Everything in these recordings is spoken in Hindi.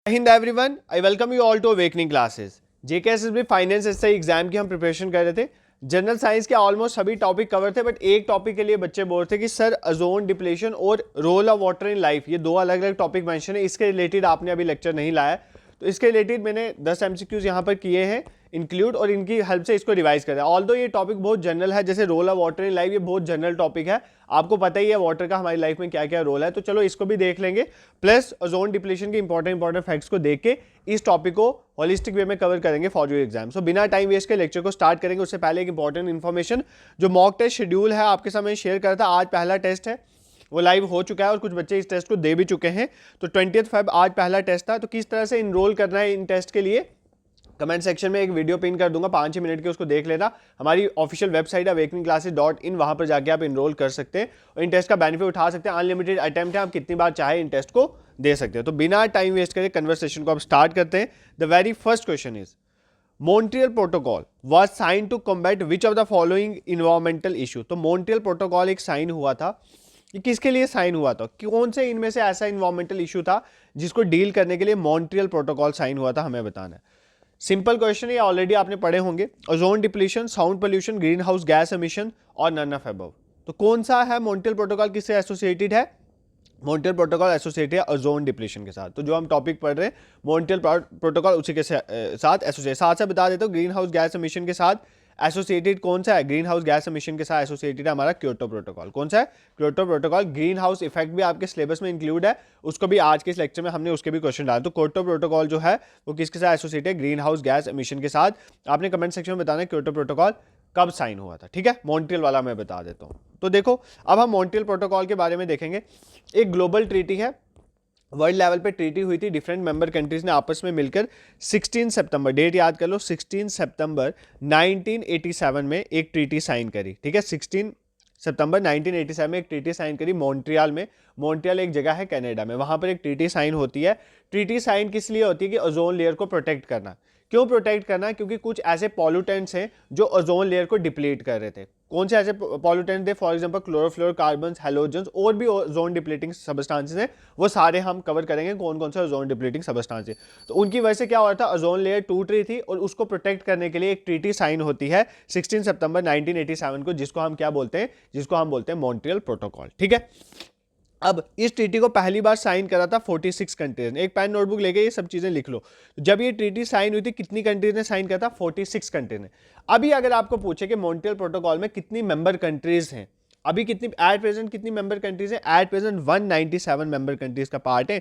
Hind everyone, I welcome you all to awakening classes. JKSSB finance SI exam की हम प्रिपरेशन कर रहे थे। जनरल साइंस के ऑलमोस्ट सभी टॉपिक कवर थे, बट एक टॉपिक के लिए बच्चे बोल थे कि सर ओजोन डिप्लीशन और role of water in life, ये दो अलग अलग टॉपिक मेंशन है, इसके रिलेटेड आपने अभी लेक्चर नहीं लाया। तो इसके रिलेटेड मैंने 10 एमसीक्यूज यहाँ पर किए हैं इंक्लूड, और इनकी हेल्प से इसको रिवाइज करें। ऑल्दो ये टॉपिक बहुत जनरल है, जैसे role of water in life, ये बहुत जनरल टॉपिक है, आपको पता ही है वाटर का हमारी लाइफ में क्या क्या रोल है। तो चलो इसको भी देख लेंगे, प्लस ओजोन डिप्लीशन के इंपॉर्टेंट फैक्ट्स को देख के इस टॉपिक को होलिस्टिक वे में कवर करेंगे फॉर योर एग्जाम। सो बिना टाइम वेस्ट के लेक्चर को स्टार्ट करेंगे। उससे पहले एक इंपॉर्टेंट इन्फॉर्मेशन, जो मॉक टेस्ट शेड्यूल है आपके सामने शेयर करा था, आज पहला टेस्ट है वो लाइव हो चुका है और कुछ बच्चे इस टेस्ट को दे भी चुके हैं। तो 20 फेब आज पहला टेस्ट था। तो किस तरह से इनरोल करना है इन टेस्ट के लिए कमेंट सेक्शन में एक वीडियो पिन कर दूंगा, 5-6 मिनट के, उसको देख लेना। हमारी ऑफिशियल वेबसाइट है awakeningclasses.in, वहां पर जाके आप इनरोल कर सकते हैं और इन टेस्ट का बेनिफिट उठा सकते हैं। अनलिमिटेड अटेम्प्ट है, आप कितनी बार चाहे इन टेस्ट को दे सकते हो। तो बिना टाइम वेस्ट करे कन्वर्सेशन को आप स्टार्ट करते हैं। The very first question is, Montreal protocol was sign to combat which of the following environmental issue. तो मॉन्ट्रियल प्रोटोकॉल एक साइन हुआ था, ये किसके लिए साइन हुआ था, कौन से इनमें से ऐसा इन्वायरमेंटल इशू था जिसको डील करने के लिए मॉन्ट्रियल प्रोटोकॉल साइन हुआ था, हमें बताना है। सिंपल क्वेश्चन, ये ऑलरेडी आपने पढ़े होंगे। Ozone depletion, sound pollution, green house gas emission और नन ऑफ अबव। तो कौन सा है मॉन्ट्रियल प्रोटोकॉल, किससे एसोसिएटेड है? मॉन्ट्रियल प्रोटोकॉल एसोसिएटेड है ओजोन डिप्लीशन के साथ। तो जो हम टॉपिक पढ़ रहे हैं मॉन्ट्रियल प्रोटोकॉल उसी के साथ एसोसिएट। साथ से बता देता हूँ, ग्रीन हाउस गैस एमिशन के साथ एसोसिएटेड कौन सा है? ग्रीन हाउस गैस एमिशन के साथ एसोसिएटेड है हमारा क्योटो प्रोटोकॉल। कौन सा है? Kyoto protocol. Green house effect भी आपके सिलेबस में इंक्लूड है, उसको भी आज के इस लेक्चर में हमने उसके भी क्वेश्चन डाले। तो क्योटो प्रोटोकॉल जो है वो किसके साथ एसोसिएटेड है? ग्रीन हाउस गैस एमिशन के साथ। आपने कमेंट सेक्शन में बताना है क्योटो प्रोटोकॉल कब साइन हुआ था, ठीक है? मॉन्ट्रियल वाला मैं बता देता हूँ। तो देखो, अब हम मॉन्ट्रियल प्रोटोकॉल के बारे में देखेंगे। एक ग्लोबल ट्रीटी है, वर्ल्ड लेवल पे ट्रीटी हुई थी, डिफरेंट मेंबर कंट्रीज ने आपस में मिलकर 16 सितंबर, डेट याद कर लो, 16 सितंबर 1987 में एक ट्रीटी साइन करी, ठीक है? 16 सितंबर 1987 में एक ट्रीटी साइन करी मॉन्ट्रियल में। मॉन्ट्रियल एक जगह है कनाडा में, वहां पर एक ट्रीटी साइन होती है। ट्रीटी साइन किस लिए होती है? कि ओजोन लेयर को प्रोटेक्ट करना। क्यों प्रोटेक्ट करना? क्योंकि कुछ ऐसे पॉल्यूटेंट्स हैं जो ओजोन लेयर को डिप्लीट कर रहे थे। कौन से ऐसे पॉल्यूटेंट थे? फॉर एग्जांपल क्लोरोफ्लोरोकार्बन्स, हैलोजेंस, और भी ओजोन डिप्लीटिंग सब्सटेंसेस हैं, वो सारे हम कवर करेंगे कौन कौन से ओजोन डिप्लीटिंग सब्सटेंसेस। तो उनकी वजह से क्या हो रहा था? ओजोन लेयर टूट रही थी और उसको प्रोटेक्ट करने के लिए एक ट्रीटी साइन होती है 16 सितंबर 1987 को, जिसको हम क्या बोलते हैं? जिसको हम बोलते हैं मॉन्ट्रियल प्रोटोकॉल, ठीक है? अब इस ट्रीटी को पहली बार साइन करा था 46 कंट्रीज ने। एक पेन नोटबुक लेके ये सब चीजें लिख लो। जब ये ट्रीटी साइन हुई थी कितनी कंट्रीज ने साइन करा था? 46 कंट्रीज ने। अभी अगर आपको पूछे कि मॉन्ट्रियल प्रोटोकॉल में कितनी मेंबर कंट्रीज हैं, अभी कितनी एट प्रेजेंट कितनी मेंबर कंट्रीज हैं? एट प्रेजेंट 197 मेंबर कंट्रीज का पार्ट है।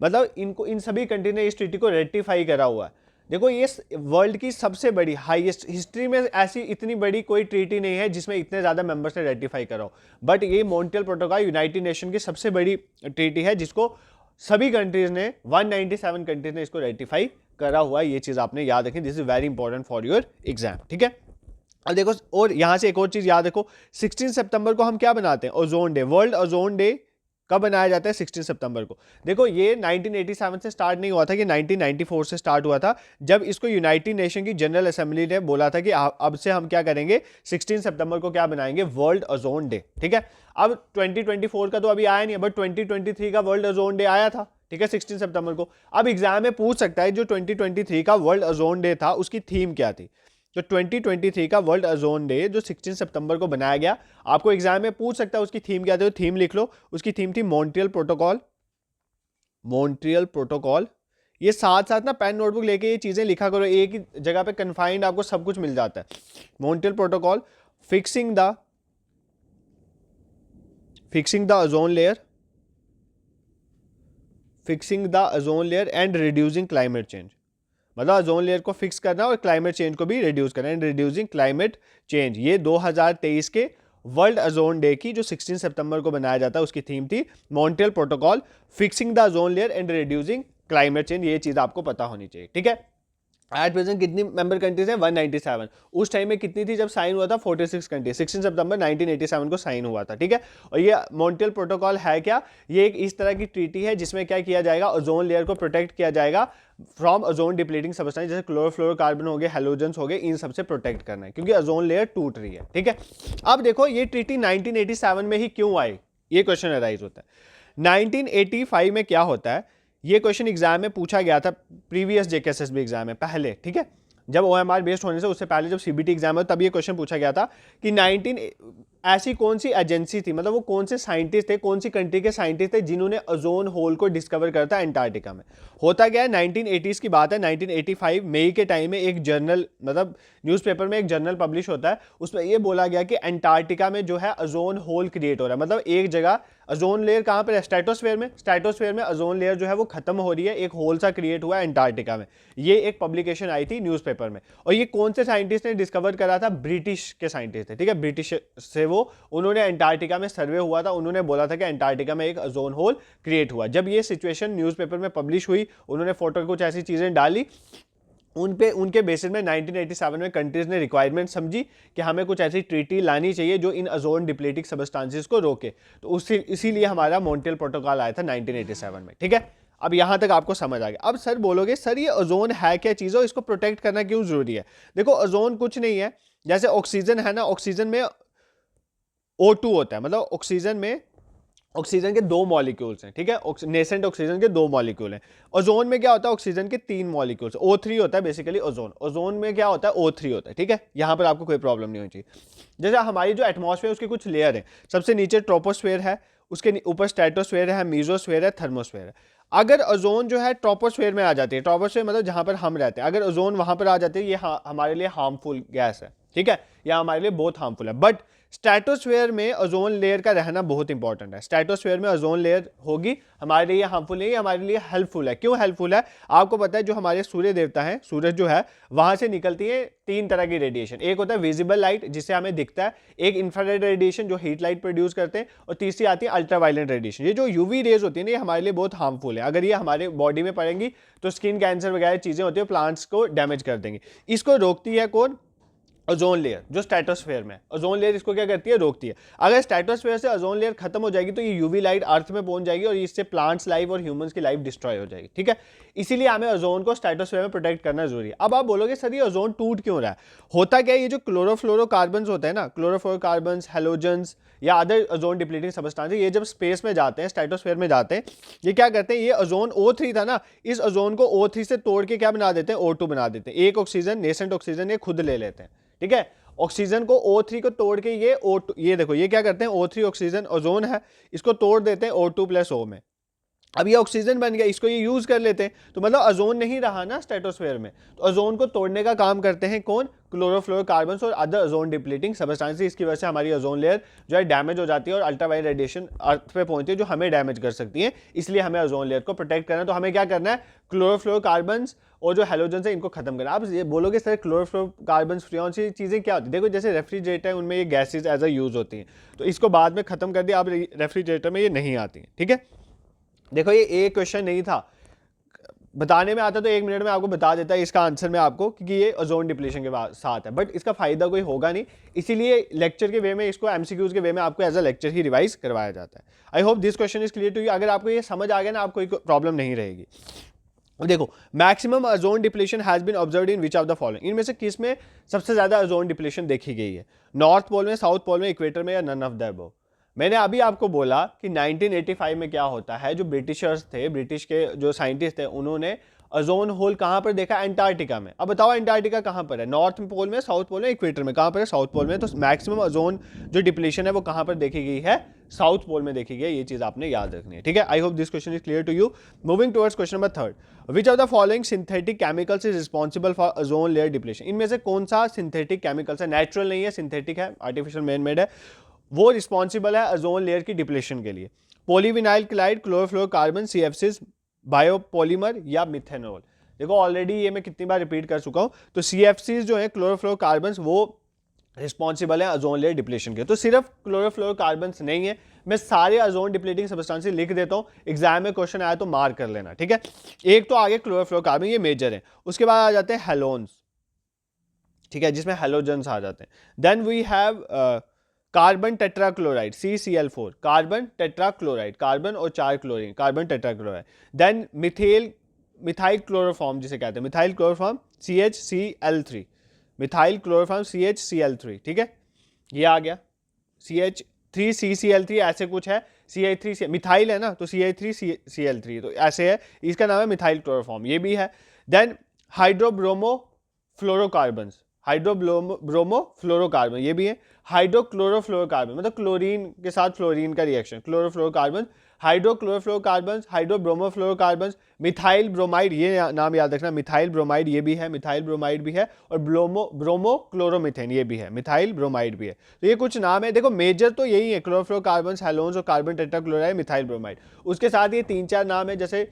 मतलब इनको, इन सभी कंट्री ने इस ट्रीटी को रेटिफाई करा हुआ है। देखो, ये वर्ल्ड की सबसे बड़ी, हाईएस्ट, हिस्ट्री में ऐसी इतनी बड़ी कोई ट्रीटी नहीं है जिसमें इतने ज्यादा मेंबर्स ने रेटिफाई करा हो। बट ये मॉन्ट्रियल प्रोटोकॉल यूनाइटेड नेशन की सबसे बड़ी ट्रीटी है जिसको सभी कंट्रीज ने, 197 कंट्रीज ने इसको रेटिफाई करा हुआ है। ये चीज आपने याद रखी, this is very important for your exam, ठीक है? अब देखो, और यहां से एक और चीज याद रखो, 16 सितंबर को हम क्या बनाते हैं? Ozone day. World ozone day कब बनाया जाता है? 16 सितंबर को। देखो, ये 1987 से स्टार्ट नहीं हुआ था, कि 1994 से स्टार्ट हुआ था, जब इसको यूनाइटेड नेशन की जनरल असेंबली ने बोला था कि अब से हम क्या करेंगे, 16 सितंबर को क्या बनाएंगे? वर्ल्ड ओजोन डे, ठीक है? अब 2024 का तो अभी आया नहीं है, बट 2023 का वर्ल्ड ओजोन डे आया था, ठीक है, 16 सितंबर को। अब एग्जाम में पूछ सकता है जो 2023 का वर्ल्ड ओजोन डे था उसकी थीम क्या थी। तो 2023 का वर्ल्ड ओजोन डे जो 16 सितंबर को बनाया गया, आपको एग्जाम में पूछ सकता है उसकी थीम क्या थी। थीम लिख लो, उसकी थीम थी मॉन्ट्रियल प्रोटोकॉल। Montreal protocol. ये साथ साथ ना पेन नोटबुक लेके ये चीजें लिखा करो, एक ही जगह पे कन्फाइंड आपको सब कुछ मिल जाता है। Montreal protocol, fixing the ozone layer, fixing the ozone layer and reducing climate change. मतलब ओजोन लेयर को फिक्स करना और क्लाइमेट चेंज को भी रिड्यूस करना, एंड रिड्यूसिंग क्लाइमेट चेंज। ये 2023 के वर्ल्ड ओजोन डे की, जो 16 सितंबर को बनाया जाता है, उसकी थीम थी Montreal protocol, fixing the ozone layer and reducing climate change. ये चीज आपको पता होनी चाहिए, ठीक है? एट प्रेजेंट कितनी मेंबर कंट्रीज हैं? 197। उस टाइम में कितनी थी जब साइन हुआ था? 46 कंट्री। 16 सितंबर 1987 को साइन हुआ था, ठीक है? और ये मॉन्ट्रियल प्रोटोकॉल है क्या? ये एक इस तरह की ट्रीटी है जिसमें क्या किया जाएगा? ओजोन लेयर को प्रोटेक्ट किया जाएगा फ्रॉम ओजोन डिप्लीटिंग सब्सटेंस, जैसे क्लोरोफ्लोरोकार्बन हो गए, हैलोजेंस हो गए, इन सबसे प्रोटेक्ट करना है, क्योंकि ओजोन लेयर टूट रही है, ठीक है? अब देखो, ये ट्रीटी 1987 में ही क्यों आई, ये क्वेश्चन अराइज होता है। 1985 में क्या होता है ये क्वेश्चन एग्जाम में पूछा गया था प्रीवियस जेकेएसएसबी एग्जाम में पहले, ठीक है, जब ओएमआर बेस्ड होने से उससे पहले जब सीबीटी एग्जाम है तब ये क्वेश्चन पूछा गया था कि 19 ऐसी कौन सी एजेंसी थी, मतलब वो कौन से साइंटिस्ट थे, कौन सी कंट्री के साइंटिस्ट थे जिन्होंने ओजोन होल को डिस्कवर करता है अंटार्कटिका में। होता क्या है, 1980s की बात है, 1985 मई के टाइम में एक जर्नल, मतलब न्यूज़पेपर में एक जर्नल पब्लिश होता है, उसमें ये बोला गया कि अंटार्कटिका में जो है ओजोन होल क्रिएट हो रहा है, मतलब एक जगह ओजोन लेयर कहाँ पर है, स्ट्रेटोस्फेयर में ओजोन लेयर जो है वो खत्म हो रही है, एक होल सा क्रिएट हुआ है अंटार्कटिका में। ये एक पब्लिकेशन आई थी न्यूज़पेपर में, और ये कौन से साइंटिस्ट ने डिस्कवर करा था, ब्रिटिश के साइंटिस्ट थे, ठीक है, ब्रिटिश से वो उन्होंने अंटार्कटिका में सर्वे हुआ था, उन्होंने बोला था कि अंटार्कटिका में एक ओजोन होल क्रिएट हुआ। जब ये सिचुएशन न्यूज़पेपर में पब्लिश हुई, उन्होंने फोटो कुछ ऐसी चीजें डाली, उनके बेसिस में 1987 में कंट्रीज ने रिक्वायरमेंट समझी कि हमें कुछ ऐसी ट्रीटी लानी चाहिए जो इन ओजोन डिप्लीटिंग सब्सटेंसेस को रोके, तो इसीलिए हमारा मॉन्ट्रियल प्रोटोकॉल आया था 1987 में, ठीक है। अब यहां तक आपको समझ आ गया। अब सर बोलोगे सर ये ओजोन है क्या चीज़ है, इसको प्रोटेक्ट करना क्यों जरूरी है। देखो ओजोन कुछ नहीं है, जैसे ऑक्सीजन है ना, ऑक्सीजन में O2 होता है, मतलब ऑक्सीजन के 2 मॉलिक्यूल्स हैं, ठीक है, नेसेंट ऑक्सीजन के 2 मॉलिक्यूल हैं। ओजोन में क्या होता है, ऑक्सीजन के 3 मॉलिक्यूल्स, O3 होता है बेसिकली ओजोन में क्या होता है, O3 होता है, ठीक है। यहां पर आपको कोई प्रॉब्लम नहीं होनी चाहिए। जैसे हमारी जो एटमॉस्फेयर उसके कुछ लेयर है, सबसे नीचे ट्रोपोस्फेयर है, उसके ऊपर स्ट्रेटोस्फेयर है, मीजोस्फेयर है, थर्मोस्फेयर है। अगर ओजोन जो है ट्रोपोस्फेयर में आ जाती है, ट्रोपोस्फेयर मतलब जहां पर हम रहते हैं, अगर ओजोन वहां पर आ जाती है, ये हमारे लिए हार्मफुल गैस है, ठीक है, या हमारे लिए बहुत हार्मफुल है। बट स्ट्रेटोस्फेयर में ओजोन लेयर का रहना बहुत इंपॉर्टेंट है। स्ट्रेटोस्फेयर में ओजोन लेयर होगी, हमारे लिए हार्मफुल नहीं है, हमारे लिए हेल्पफुल है। क्यों हेल्पफुल है, आपको पता है, जो हमारे सूर्य देवता हैं, सूरज जो है, वहां से निकलती है 3 तरह की रेडिएशन। एक होता है विजिबल लाइट जिससे हमें दिखता है, एक इंफ्रारेड रेडिएशन जो हीट लाइट प्रोड्यूस करते हैं, और तीसरी आती है अल्ट्रावायलेट रेडिएशन। ये जो यूवी रेज होती है ना, ये हमारे लिए बहुत हार्मफुल है। अगर ये हमारे बॉडी में पड़ेंगी तो स्किन कैंसर वगैरह चीजें होती है, प्लांट्स को डैमेज कर देंगी। इसको रोकती है कौन, ओजोन लेयर, जो स्ट्रेटोस्फेयर में। ओजोन लेयर इसको क्या करती है, रोकती है। अगर स्ट्रेटोस्फेयर से ओजोन लेयर खत्म हो जाएगी तो ये यूवी लाइट अर्थ में पहुंच जाएगी और इससे प्लांट्स लाइफ और ह्यूमंस की लाइफ डिस्ट्रॉय हो जाएगी, ठीक है। इसीलिए हमें ओजोन को स्ट्रेटोस्फेयर में प्रोटेक्ट करना जरूरी है। अब आप बोलोगे सर ये ओजोन टूट क्यों रहा है, होता क्या है, ये जो क्लोरोफ्लोरोकार्बन होते हैं ना, क्लोरोफ्लोरोकार्बन, हैलोजेंस या अदर ओजोन डिप्लीटिंग सब्सटेंसेस, ये जब स्पेस में जाते हैं, स्ट्रेटोस्फेयर में जाते हैं, ये क्या करते हैं, ये ओजोन O3 था ना, इस ओजोन को O3 से तोड़ के क्या बना देते हैं, O2 बना देते हैं। एक ऑक्सीजन, नेसेंट ऑक्सीजन, ये खुद ले लेते हैं, ठीक है। ऑक्सीजन को O3 को तोड़ के ये O2, ये देखो ये क्या करते हैं, O3 ऑक्सीजन ओजोन है, इसको तोड़ देते हैं O2+O में। अब ये ऑक्सीजन बन गया, इसको ये यूज कर लेते हैं, तो मतलब ओजोन नहीं रहा ना स्ट्रेटोस्फेयर में। तो ओजोन को तोड़ने का काम करते हैं कौन, क्लोरोफ्लोरोकार्बन्स और अदर ओजोन डिप्लीटिंग सब्सटेंसेस। इसकी वजह से हमारी ओजोन लेयर जो है डैमेज हो जाती है और अल्ट्रावायलेट रेडिएशन अर्थ पे पहुंचती है जो हमें डैमेज कर सकती है। इसलिए हमें ओजोन लेयर को प्रोटेक्ट करना है। तो हमें क्या करना है, क्लोरोफ्लोरोकार्बन्स और जो हैलोजेंस है इनको खत्म करना। आप ये बोलोगे सर क्लोरोफ्लोरोकार्बन्स, फ्रियॉन्स, ये चीज़ें क्या होती है, देखो जैसे रेफ्रिजरेटर है उनमें ये गैसेज एज अ यूज होती हैं, तो इसको बाद में खत्म कर दिया, अब रेफ्रिजरेटर में ये नहीं आती है, ठीक है। देखो ये एक क्वेश्चन नहीं था, बताने में आता तो 1 मिनट में आपको बता देता है इसका आंसर मैं आपको, क्योंकि ये ओजोन डिप्लीशन के साथ है, बट इसका फायदा कोई होगा नहीं, इसीलिए लेक्चर के वे में इसको एमसीक्यूज के वे में आपको एज अ लेक्चर ही रिवाइज करवाया जाता है। I hope this question is clear to you. अगर आपको ये समझ आ गया ना, आपको कोई प्रॉब्लम नहीं रहेगी। देखो maximum ozone depletion has been observed in which of the following, इनमें से किस में सबसे ज्यादा ओजोन डिप्लीशन देखी गई है, नॉर्थ पोल में, साउथ पोल में, इक्वेटर में, या नन ऑफ द अबव। मैंने अभी आपको बोला कि 1985 में क्या होता है, जो ब्रिटिशर्स थे, ब्रिटिश के जो साइंटिस्ट थे, उन्होंने ओजोन होल कहां पर देखा, अंटार्कटिका में। अब बताओ अंटार्कटिका कहां पर है, नॉर्थ पोल में, साउथ पोल में, इक्वेटर में, कहां पर है, साउथ पोल में। तो मैक्सिमम ओजोन जो डिप्लीशन है वो कहां पर देखी गई है, साउथ पोल में देखी गई। ये चीज आपने याद रखनी है, ठीक है। I hope this question is clear to you. Moving towards question number 3, which of the following synthetic chemicals is responsible for ozone layer depletion, इनमें से कौन सा सिंथेटिक केमिकल्स है, नेचुरल नहीं है, सिंथेटिक है, आर्टिफिशियल मैन मेड है, वो रिस्पॉन्सिबल है ओजोन लेयर की डिप्लीशन के लिए। Polyvinyl Clyde, chlorofluorocarbon, CFCs, biopolymer, या मिथेनॉल। देखो ऑलरेडी ये मैं कितनी बार रिपीट कर चुका हूं, तो CFCs जो है क्लोरोफ्लोरोकार्बन, वो रिस्पॉन्सिबल है ओजोन लेयर डिप्लीशन के। तो सिर्फ क्लोरोफ्लोरोकार्बन नहीं है, मैं सारे ओजोन डिप्लीटिंग सब्सटेंसेस लिख देता हूं, एग्जाम में क्वेश्चन आया तो मार्क कर लेना, ठीक है। एक तो आगे क्लोरोफ्लोरोकार्बन, ये मेजर है। उसके बाद आ जाते हैं हेलोन्स, ठीक है, जिसमें हेलोजेंस आ जाते हैं। Then we have carbon tetrachloride, CCl4, carbon tetrachloride, carbon और 4 chlorine, carbon tetrachloride. Then methyl chloroform जिसे कहते हैं, methyl chloroform, CHCl3, methyl chloroform, CHCl3, ठीक है, ये आ गया। CH3CCl3 ऐसे कुछ है, CH3 मिथाइल है ना, तो CH3Cl3, तो ऐसे है, इसका नाम है मिथाइल क्लोरोफॉर्म, ये भी है। देन हाइड्रोब्रोमो फ्लोरोकार्बन, हाइड्रोब्रोमो फ्लोरोकार्बन ये भी है। हाइड्रोक्लोरोफ्लोरोकार्बन मतलब क्लोरीन के साथ फ्लोरीन का reaction, chlorofluorocarbon, hydrochlorofluorocarbon, hydrobromofluorocarbon, methyl bromide, ये नाम याद रखना, मिथाइल ब्रोमाइड ये भी है, मिथाइल ब्रोमाइड भी है, और ब्रोमो क्लोरोमिथेन ये भी है, मिथाइल ब्रोमाइड भी है। तो ये कुछ नाम है, देखो मेजर तो यही है, क्लोरोफ्लोरोकार्बन, हैलोन्स और कार्बन टेट्राक्लोराइड, मिथाइल ब्रोमाइड। उसके साथ ये 3-4 नाम है, जैसे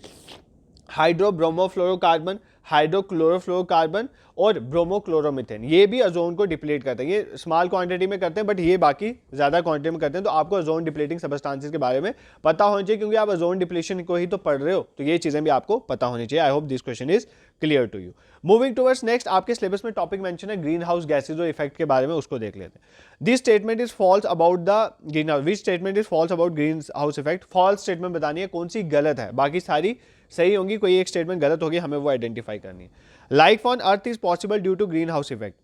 हाइड्रोब्रोमोफ्लोरोकार्बन, हाइड्रोक्लोरोफ्लोरोकार्बन और ब्रोमोक्लोरोमिथेन, ये भी ओजोन को डिप्लीट करते हैं। ये स्मॉल क्वांटिटी में करते हैं, बट ये बाकी ज्यादा क्वांटिटी में करते हैं। तो आपको ओजोन डिप्लीटिंग सबस्टांसेस के बारे में पता होना चाहिए, क्योंकि आप ओजोन डिप्लीशन को ही तो पढ़ रहे हो, तो ये चीजें भी आपको पता होनी चाहिए। I hope this question is clear to you. Moving towards next, आपके सिलेबस में टॉपिक मेंशन है ग्रीन हाउस गैसेज और इफेक्ट के बारे में, उसको देख लेते हैं। This statement is false about the green house, which statement is false about green house effect. False statement बतानी है, कौन सी गलत है, बाकी सारी सही होंगी, कोई एक स्टेटमेंट गलत होगी, हमें वो आइडेंटिफाई करनी है। Life on earth is possible due to green house effect,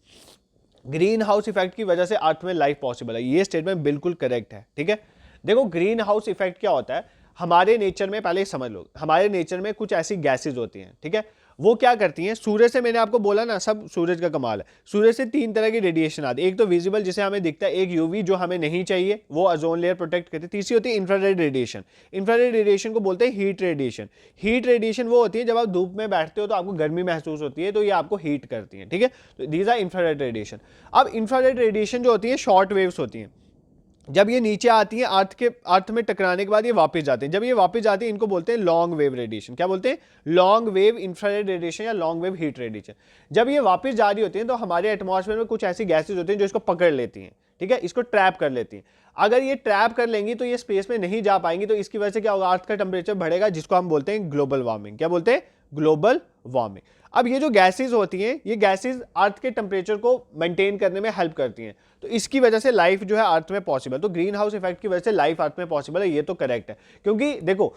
green house effect की वजह से अर्थ में लाइफ पॉसिबल है, ये स्टेटमेंट बिल्कुल करेक्ट है। ठीक है, देखो ग्रीन हाउस इफेक्ट क्या होता है, हमारे नेचर में, पहले समझ लो, हमारे नेचर में कुछ ऐसी गैसेज होती हैं, ठीक है, वो क्या करती हैं, सूर्य से, मैंने आपको बोला ना, सब सूरज का कमाल है। सूर्य से 3 तरह की रेडिएशन आती है, एक तो विजिबल जिसे हमें दिखता है, एक यूवी जो हमें नहीं चाहिए, वो ओजोन लेयर प्रोटेक्ट करती है, तीसरी होती है इंफ्रारेड रेडिएशन। इंफ्रारेड रेडिएशन को बोलते हैं हीट रेडिएशन। हीट रेडिएशन वो होती है जब आप धूप में बैठते हो तो आपको गर्मी महसूस होती है, तो ये आपको हीट करती है। ठीक है, तो दीज आर इंफ्रारेड रेडिएशन। अब इंफ्रारेड रेडिएशन जो होती है शॉर्ट वेव्स होती हैं, जब ये नीचे आती है अर्थ में टकराने के बाद ये वापस जाते हैं, जब ये वापस जाती है इनको बोलते हैं लॉन्ग वेव रेडिएशन। क्या बोलते हैं? लॉन्ग वेव इंफ्रारेड रेडिएशन या लॉन्ग वेव हीट रेडिएशन। जब ये वापस जा रही होती हैं तो हमारे एटमॉस्फेयर में कुछ ऐसी गैसेज होती हैं जो इसको पकड़ लेती हैं, ठीक है, इसको ट्रैप कर लेती हैं। अगर ये ट्रैप कर लेंगी तो ये स्पेस में नहीं जा पाएंगी, तो इसकी वजह से क्या होगा, अर्थ का टेम्परेचर बढ़ेगा, जिसको हम बोलते हैं ग्लोबल वार्मिंग। क्या बोलते हैं? Global warming. अब ये जो गैसेज होती हैं, ये गैसेज अर्थ के टेम्परेचर को मेंटेन करने में हेल्प करती हैं, तो इसकी वजह से लाइफ जो है अर्थ में पॉसिबल। तो ग्रीन हाउस इफेक्ट की वजह से लाइफ अर्थ में पॉसिबल है, ये तो करेक्ट है। क्योंकि देखो,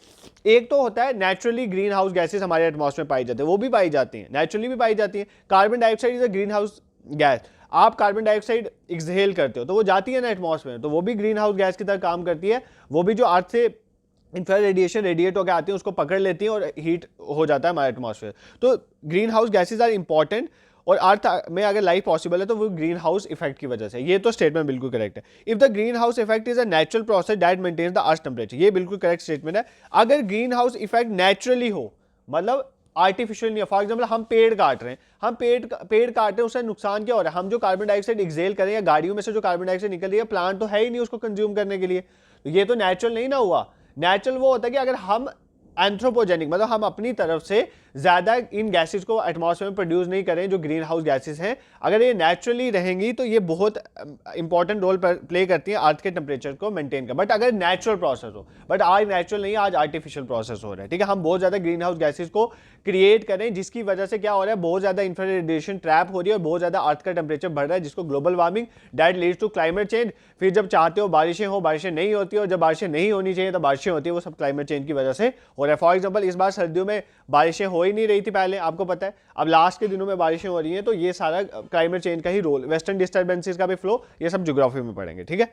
एक तो होता है नेचुरली ग्रीन हाउस गैसेज हमारे एटमॉस्फेयर में पाई जाती है, वो भी पाई जाती हैं, नेचुरली भी पाई जाती हैं। Carbon dioxide is a green house gas. आप कार्बन डाइऑक्साइड एक्सहेल करते हो तो वो जाती है ना एटमॉस्फेयर में, तो वो भी ग्रीन हाउस गैस की तरह काम करती है। वो भी जो अर्थ से इंफ्रारेड रेडिएशन रेडिएट होकर आती है उसको पकड़ लेती है और हीट हो जाता है हमारा एटमॉस्फेयर। तो green house gases are important, और अर्थ में अगर लाइफ पॉसिबल है तो वो ग्रीन हाउस इफेक्ट की वजह से। ये तो स्टेटमेंट बिल्कुल करेक्ट है। If the green house effect is a natural process that maintains the earth temperature, ये बिल्कुल करेक्ट स्टेटमेंट है। अगर ग्रीन हाउस इफेक्ट नेचुरली हो, मतलब आर्टिफिशियल नहीं है, फॉर एग्जाम्पल हम पेड़ काट रहे हैं, हम पेड़ काट रहे हैं, उससे नुकसान क्या हो रहा है, हम जो कार्बन डाइऑक्साइड एक्सहेल करें या गाड़ियों में से जो कार्बन डाइऑक्साइड निकल रही है, प्लांट तो है ही नहीं उसको कंज्यूम करने के लिए, तो ये तो नेचुरल नहीं ना हुआ। नेचुरल वो होता है कि अगर हम एंथ्रोपोजेनिक, मतलब हम अपनी तरफ से ज्यादा इन गैसेस को एटमॉस्फेयर में प्रोड्यूस नहीं करें, जो ग्रीन हाउस गैसेस हैं, अगर ये नेचुरली रहेंगी तो ये बहुत इंपॉर्टेंट रोल प्ले करती है अर्थ के टेम्परेचर को मेंटेन कर। बट अगर नेचुरल प्रोसेस हो, बट आज नेचुरल नहीं, आज आर्टिफिशियल प्रोसेस हो रहा है, ठीक है, हम बहुत ज्यादा ग्रीन हाउस गैसेस को क्रिएट करें, जिसकी वजह से क्या हो रहा है, बहुत ज्यादा इंफ्रारेड रेडिएशन ट्रैप हो रही है और बहुत ज्यादा अर्थ का टेम्परेचर बढ़ रहा है, जिसको global warming that leads to climate change. फिर जब चाहते हो बारिशें हो, बारिशें नहीं होती, और जब बारिशें नहीं होनी चाहिए तो बारिशें होती है, वो सब क्लाइमेट चेंज की वजह से हो रहा है। फॉर एग्जाम्पल इस बार सर्दियों में बारिशें हो ही नहीं रही थी पहले, आपको पता है, अब लास्ट के दिनों में बारिशें हो रही हैं, तो ये सारा क्लाइमेट चेंज का ही रोल, वेस्टर्न डिस्टर्बेंसेस का भी फ्लो, ये सब ज्योग्राफी में पढ़ेंगे, ठीक है।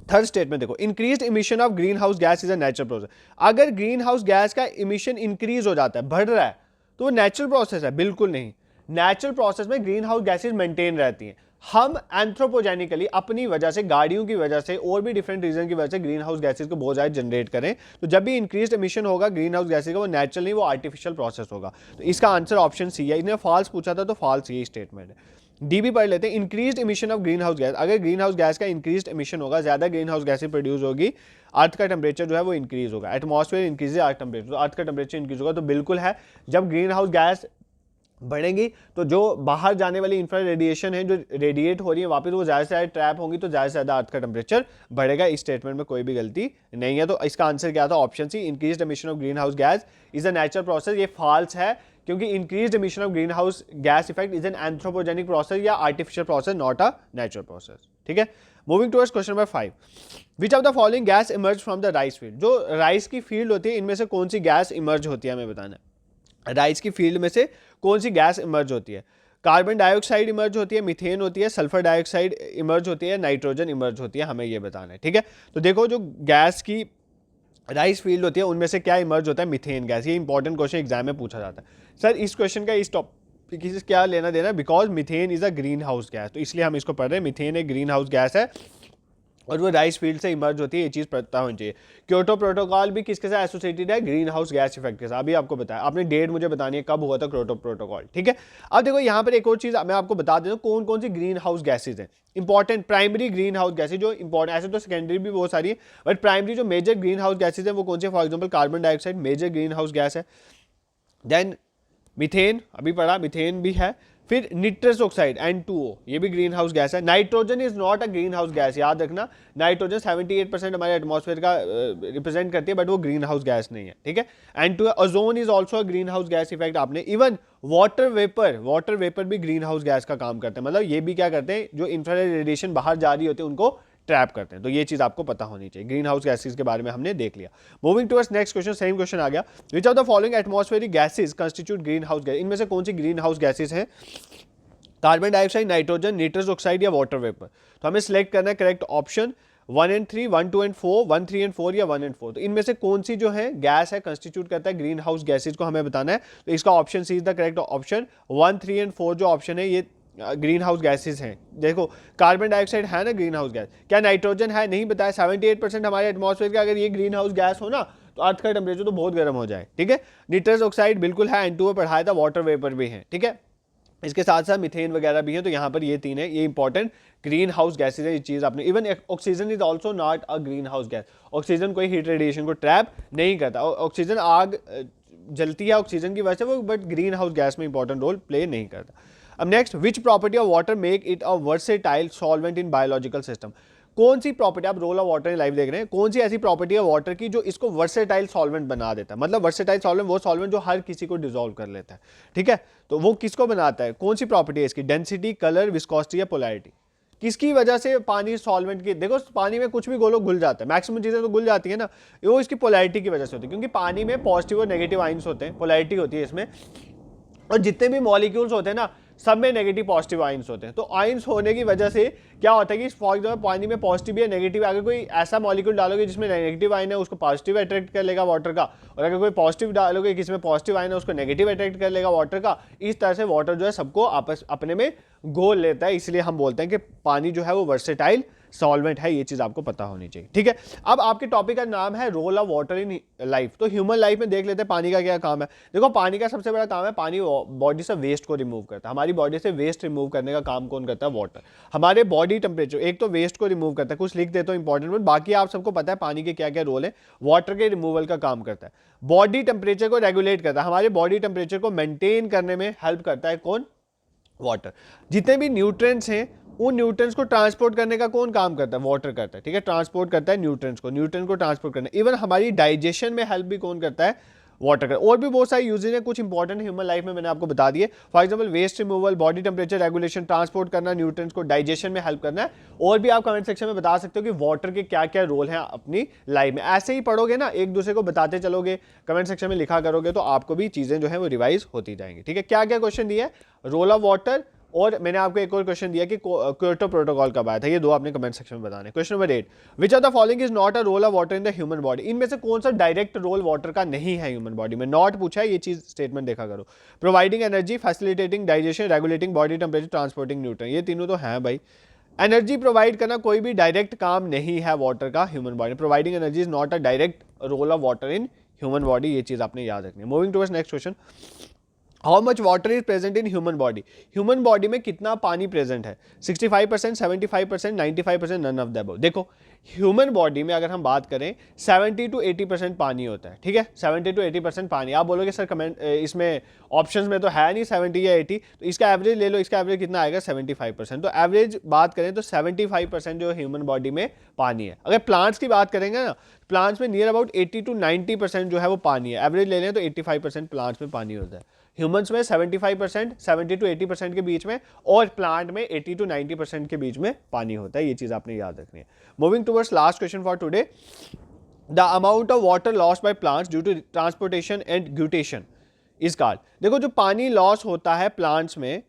थर्ड स्टेटमेंट देखो, increased emission of green house gas is a natural process. अगर ग्रीन हाउस गैस का इमिशन इंक्रीज हो जाता है, बढ़ रहा है, तो वो नेचुरल प्रोसेस है? बिल्कुल नहीं। नेचुरल प्रोसेस में ग्रीन हाउस गैसेज मेंटेन रहती हैं। हम एंथ्रोपोजेनिकली अपनी वजह से, गाड़ियों की वजह से और भी डिफरेंट रीजन की वजह से ग्रीन हाउस गैसेज को बहुत ज्यादा जनरेट करें, तो जब भी इंक्रीज्ड इमिशन होगा ग्रीन हाउस गैसेज का, वो नेचुरल नहीं, वो आर्टिफिशियल प्रोसेस होगा। तो इसका आंसर ऑप्शन सी है। इसने फॉल्स पूछा था तो फॉल्स ये स्टेटमेंट है। डी भी पढ़ लेते हैं, increased emission of green house gas. अगर ग्रीन हाउस गैस का इंक्रीज्ड इमिशन होगा, ज्यादा ग्रीन हाउस गैसेज प्रोड्यूस होगी, अर्थ का टेम्परेचर जो है वो इंक्रीज होगा, एटमॉस्फेयर इंक्रीज, अर्थ टेम्परेचर, तो अर्थ का टेम्परेचर इंक्रीज होगा। तो बिल्कुल है, जब ग्रीन हाउस गैस बढ़ेंगी तो जो बाहर जाने वाली इंफ्रारेड रेडिएशन है, जो रेडिएट हो रही है वापस, वो ज़्यादा से ज़्यादा ट्रैप होंगी, तो ज़्यादा से ज़्यादा अर्थ का टेम्परेचर बढ़ेगा। इस स्टेटमेंट में कोई भी गलती नहीं है। तो इसका आंसर क्या था? Option C, increased emission of green house gas is a natural process. ये फॉल्स है, क्योंकि increased emission of green house gas effect is an anthropogenic process या artificial process, not a natural process, ठीक है। Moving towards question number 5, which of the following gas emerge from the rice field. जो राइस की फील्ड होती है, इनमें से कौन सी गैस इमर्ज होती है, हमें बताना है। राइस की फील्ड में से कौन सी गैस इमर्ज होती है? कार्बन डाइऑक्साइड इमर्ज होती है, मीथेन होती है, सल्फर डाइऑक्साइड इमर्ज होती है, नाइट्रोजन इमर्ज होती है, हमें ये बताना है, ठीक है। तो देखो जो गैस की राइस फील्ड होती है उनमें से क्या इमर्ज होता है, मीथेन गैस। ये इंपॉर्टेंट क्वेश्चन एग्जाम में पूछा जाता है। सर इस क्वेश्चन का इस टॉपिक से क्या लेना देना, because methane is a green house gas, तो इसलिए हम इसको पढ़ रहे हैं। मीथेन एक ग्रीन हाउस गैस है और वो राइस फील्ड से इमर्ज होती है, ये चीज़ पता होनी चाहिए। क्योटो प्रोटोकॉल भी किसके साथ एसोसिएटेड है, ग्रीन हाउस गैस इफेक्ट के साथ। अभी आपको बताया, आपने डेट मुझे बतानी है कब हुआ था क्योटो प्रोटोकॉल, ठीक है। अब देखो यहाँ पर एक और चीज़ मैं आपको बता देता हूँ, कौन कौन सी ग्रीन हाउस गैसेज हैं important. Primary green house gases जो इंपॉर्टेंट, ऐसे तो सेकेंडरी भी बहुत सारी है, बट प्राइमरी जो मेजर ग्रीन हाउस गैसेज है वो कौन से, for example carbon dioxide major green house gas है, देन मीथेन अभी पढ़ा, मीथेन भी है, फिर निट्रस ऑक्साइड N2O ये भी ग्रीन हाउस गैस है। Nitrogen is not a green house gas, याद रखना। नाइट्रोजन 78% हमारे एटमॉस्फेयर का रिप्रेजेंट करती है, बट वो ग्रीन हाउस गैस नहीं है, ठीक है। N2O ozone is also a green house gas effect आपने। इवन वाटर वेपर भी ग्रीन हाउस गैस का काम करते हैं, मतलब ये भी क्या करते हैं, जो इंफ्रारेड रेडिएशन बाहर जा रही होती है उनको ट्रैप करते हैं। तो ये चीज आपको पता होनी चाहिए। ग्रीन हाउस गैसेस के बारे में हमने देख लिया। Moving towards next question, same question आ गया। Which of the following atmospheric gases constitute green house gas, इनमें से कौन सी ग्रीन हाउस गैसेस हैं, carbon dioxide, nitrogen, nitrous oxide या वाटर वेपर। तो हमें सिलेक्ट करना है correct option 1 and 3, 1, 2 and 4, 1, 3 and 4 या 1 and 4। तो इनमें से कौन सी जो है गैस है कंस्टिट्यूट करता है ग्रीन हाउस गैसेज को हमें बताना है। तो इसका option C is the correct option. 1, 3 and 4 जो ऑप्शन है ये ग्रीन हाउस गैसेज हैं। देखो कार्बन डाइऑक्साइड है ना ग्रीन हाउस गैस, क्या नाइट्रोजन है, नहीं बताया। 78% हमारे एटमॉस्फेयर का अगर ये ग्रीन हाउस गैस हो ना तो अर्थ का टेम्परेचर तो बहुत गर्म हो जाए, ठीक है। निट्रस ऑक्साइड बिल्कुल है, N2O पढ़ाया था, वाटर वेपर भी है, ठीक है। इसके साथ साथ मीथेन वगैरह भी है। तो यहाँ पर ये तीन है, ये इंपॉर्टेंट ग्रीन हाउस गैसेज है, ये चीज आपने। Even oxygen is also not a green house gas, oxygen कोई हीट रेडिएशन को ट्रैप नहीं करता। ऑक्सीजन आग जलती है ऑक्सीजन की वजह से वो, बट ग्रीन हाउस गैस में इंपॉर्टेंट रोल प्ले नहीं करता। अब next, which property of water make it a versatile solvent in biological system. कौन सी प्रॉपर्टी, आप role of water in life देख रहे हैं, कौन सी ऐसी प्रॉपर्टी है वाटर की जो इसको वर्सेटाइल सॉल्वेंट बना देता है। मतलब वर्सेटाइल सॉल्वेंट वो सॉल्वेंट जो हर किसी को डिसॉल्व कर लेता है, ठीक है। तो वो किसको बनाता है, कौन सी प्रॉपर्टी है इसकी, डेंसिटी, कलर, विस्कोसिटी या पोलैरिटी। किसकी वजह से पानी सॉल्वेंट की, देखो पानी में कुछ भी घोलो घुल जाता है, मैक्सिमम चीजें तो घुल जाती है ना, वो इसकी पोलैरिटी की वजह से होती है। क्योंकि पानी में पॉजिटिव और नेगेटिव आइंस होते हैं, पोलैरिटी होती है इसमें, और जितने भी मॉलिक्यूल्स होते हैं ना सब में नेगेटिव पॉजिटिव आइंस होते हैं। तो आइंस होने की वजह से क्या होता है कि फॉर एग्जाम्पल पानी में पॉजिटिव या नेगेटिव, अगर कोई ऐसा मॉलिक्यूल डालोगे जिसमें नेगेटिव आइन है उसको पॉजिटिव अट्रैक्ट कर लेगा वाटर का, और अगर कोई पॉजिटिव डालोगे जिसमें पॉजिटिव आइन है उसको नेगेटिव अट्रैक्ट कर लेगा वाटर का। इस तरह से वाटर जो है सबको आपस अपने में घोल लेता है, इसलिए हम बोलते हैं कि पानी जो है वो वर्सेटाइल सॉल्वेंट है। ये चीज आपको पता होनी चाहिए, ठीक है। अब आपके टॉपिक का नाम है role of water in life. तो ह्यूमन लाइफ में देख लेते हैं पानी का क्या काम है। देखो पानी का सबसे बड़ा काम है, पानी बॉडी से वेस्ट को रिमूव करता है। हमारी बॉडी से वेस्ट रिमूव करने का काम कौन करता है, वाटर। हमारे बॉडी टेम्परेचर, एक तो वेस्ट को रिमूव करता है, कुछ लिख देता हूं इंपॉर्टेंट, बट बाकी आप सबको पता है पानी के क्या क्या रोल है। वाटर के रिमूवल का काम करता है, बॉडी टेम्परेचर को रेगुलेट करता है, हमारे बॉडी टेम्परेचर को मेंटेन करने में हेल्प करता है कौन, वाटर। जितने भी न्यूट्रिएंट्स हैं उन न्यूट्रिएंट्स को ट्रांसपोर्ट करने का कौन काम करता है, वाटर करता है, ठीक है। ट्रांसपोर्ट करता है न्यूट्रिएंट्स को ट्रांसपोर्ट करना। इवन हमारी डाइजेशन में हेल्प भी कौन करता है, वाटर का। और भी बहुत सारे यूजेज हैं, कुछ इंपॉर्टेंट ह्यूमन लाइफ में मैंने आपको बता दिए। For example waste removal, body temperature regulation, transport करना न्यूट्रिएंट्स को, डाइजेशन में हेल्प करना है। और भी आप कमेंट सेक्शन में बता सकते हो कि वाटर के क्या क्या रोल हैं अपनी लाइफ में। ऐसे ही पढ़ोगे ना, एक दूसरे को बताते चलोगे, कमेंट सेक्शन में लिखा करोगे, तो आपको भी चीजें जो है वो रिवाइज होती जाएंगी, ठीक है। क्या क्या क्वेश्चन दिया है, रोल ऑफ वाटर, और मैंने आपको एक और क्वेश्चन दिया कि क्योटो प्रोटोकॉल कब आया था, ये दो आपने कमेंट सेक्शन में बताने। Question number 8, which of the following is not a role of water in the human body. इनमें से कौन सा डायरेक्ट रोल वाटर का नहीं है ह्यूमन बॉडी में। नॉट पूछा है, ये चीज स्टेटमेंट देखा करो। Providing energy, facilitating digestion, regulating body temperature, transporting nutrient, ये तीनों तो हैं भाई। एनर्जी प्रोवाइड करना कोई भी डायरेक्ट काम नहीं है वाटर का human body. Providing energy is not a direct role of water in human body, ये चीज आपने याद रखनी है। Moving towards next question, how much water is present in human body. Human body में कितना पानी प्रेजेंट है, 65%, 75%, 95%, नन ऑफ द अबव। देखो ह्यूमन बॉडी में अगर हम बात करें 70 to 80% पानी होता है, ठीक है। 70 to 80% पानी। आप बोलोगे सर कमेंट इसमें ऑप्शंस में तो है नहीं 70 या 80, तो इसका एवरेज ले लो, इसका एवरेज कितना आएगा 75%। तो एवरेज बात करें तो 75% जो ह्यूमन बॉडी में पानी है। अगर प्लांट्स की बात करेंगे ना, प्लांट्स में नियर अबाउट 80 to 90% जो है वो पानी है। एवरेज ले लें तो 85% प्लांट्स में पानी होता है। ह्यूमंस में 75%, 70 to 80% के बीच में, और प्लांट में 80 to 90% के बीच में पानी होता है। ये चीज आपने याद रखनी है। Moving towards last question for today, the amount of water lost by plants due to transportation and guttation is called. देखो जो पानी लॉस होता है प्लांट्स में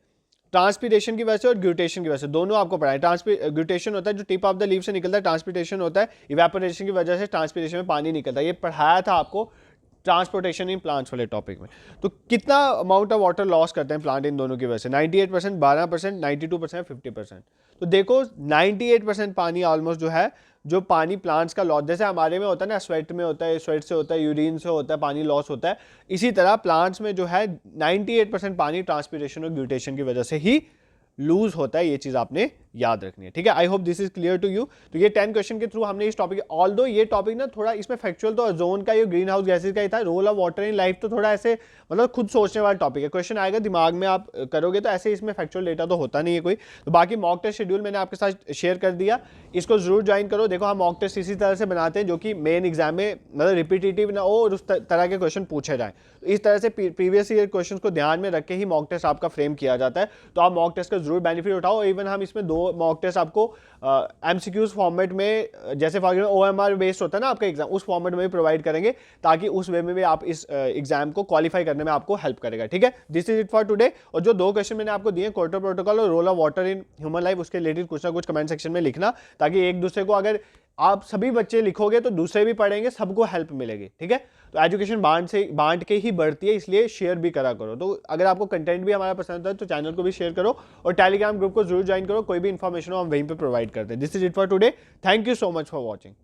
ट्रांसपीरेशन की वजह से और ग्यूटेशन की वजह से, दोनों आपको पढ़ा है। ग्यूटेशन होता है जो टिप ऑफ द लीफ से निकलता है, ट्रांसपीरेशन होता है इवेपोरेशन की वजह से ट्रांसपीरेशन में पानी निकलता है। ये पढ़ाया था आपको ट्रांसपोर्टेशन इन प्लांट्स वाले टॉपिक में। तो कितना अमाउंट ऑफ वाटर लॉस करते हैं प्लांट इन दोनों की वजह से? 98%, 12%, 92%, 50%। तो देखो 98% पानी ऑलमोस्ट जो है, जो पानी प्लांट्स का लॉस, जैसे हमारे में होता है ना, स्वेट में होता है, स्वेट से होता है, यूरिन से होता है, पानी लॉस होता है, इसी तरह प्लांट्स में जो है 98% पानी ट्रांसपीरेशन और ग्यूटेशन की वजह से ही लूज होता है। ये चीज आपने याद रखनी है, ठीक है। I hope this is clear to you. तो ये 10 क्वेश्चन के थ्रू हमने इस टॉपिक, ऑल्दो ये टॉपिक ना थोड़ा इसमें फैक्चुअल तो ओजोन का, ये ग्रीन हाउस गैसेज का ही था, role of water in life तो थोड़ा ऐसे मतलब खुद सोचने वाला टॉपिक है, क्वेश्चन आएगा दिमाग में आप करोगे तो ऐसे इसमें फैक्चुअल डेटा तो होता नहीं है कोई। तो बाकी मॉक टेस्ट शेड्यूल मैंने आपके साथ शेयर कर दिया, इसको जरूर ज्वाइन करो। देखो हम मॉक टेस्ट इसी तरह से बनाते हैं जो कि मेन एग्जाम में मतलब रिपीटेटिव ना हो और उस तरह के क्वेश्चन पूछे जाए। तो इस तरह से प्रीवियस ईयर क्वेश्चन को ध्यान में रख के ही मॉक टेस्ट आपका फ्रेम किया जाता है। तो आप मॉक टेस्ट का जरूर बेनिफिट उठाओ। इवन हम इसमें 2 मॉक टेस्ट आपको एमसीक्यूज फॉर्मेट में, जैसे फॉर एग्जाम्पल ओएमआर बेस्ड होता है ना आपका एग्जाम, उस फॉर्मेट में भी प्रोवाइड करेंगे, ताकि उस वे में भी आप इस एग्जाम को क्वालिफाई करने में आपको हेल्प करेगा, ठीक है। This is it for today. और जो 2 क्वेश्चन मैंने आपको दिए, क्वार्टर प्रोटोकॉल और role of water in human life, उसके रिलेटेड कुछ ना कुछ कमेंट सेक्शन में लिखना, ताकि एक दूसरे को, अगर आप सभी बच्चे लिखोगे तो दूसरे भी पढ़ेंगे, सबको हेल्प मिलेगी, ठीक है। तो एजुकेशन बांट के ही बढ़ती है, इसलिए शेयर भी करा करो। तो अगर आपको कंटेंट भी हमारा पसंद है तो चैनल को भी शेयर करो और टेलीग्राम ग्रुप को जरूर ज्वाइन करो। कोई भी इन्फॉर्मेशन हो हम वहीं पे प्रोवाइड करते हैं। This is it for today. Thank you so much for watching.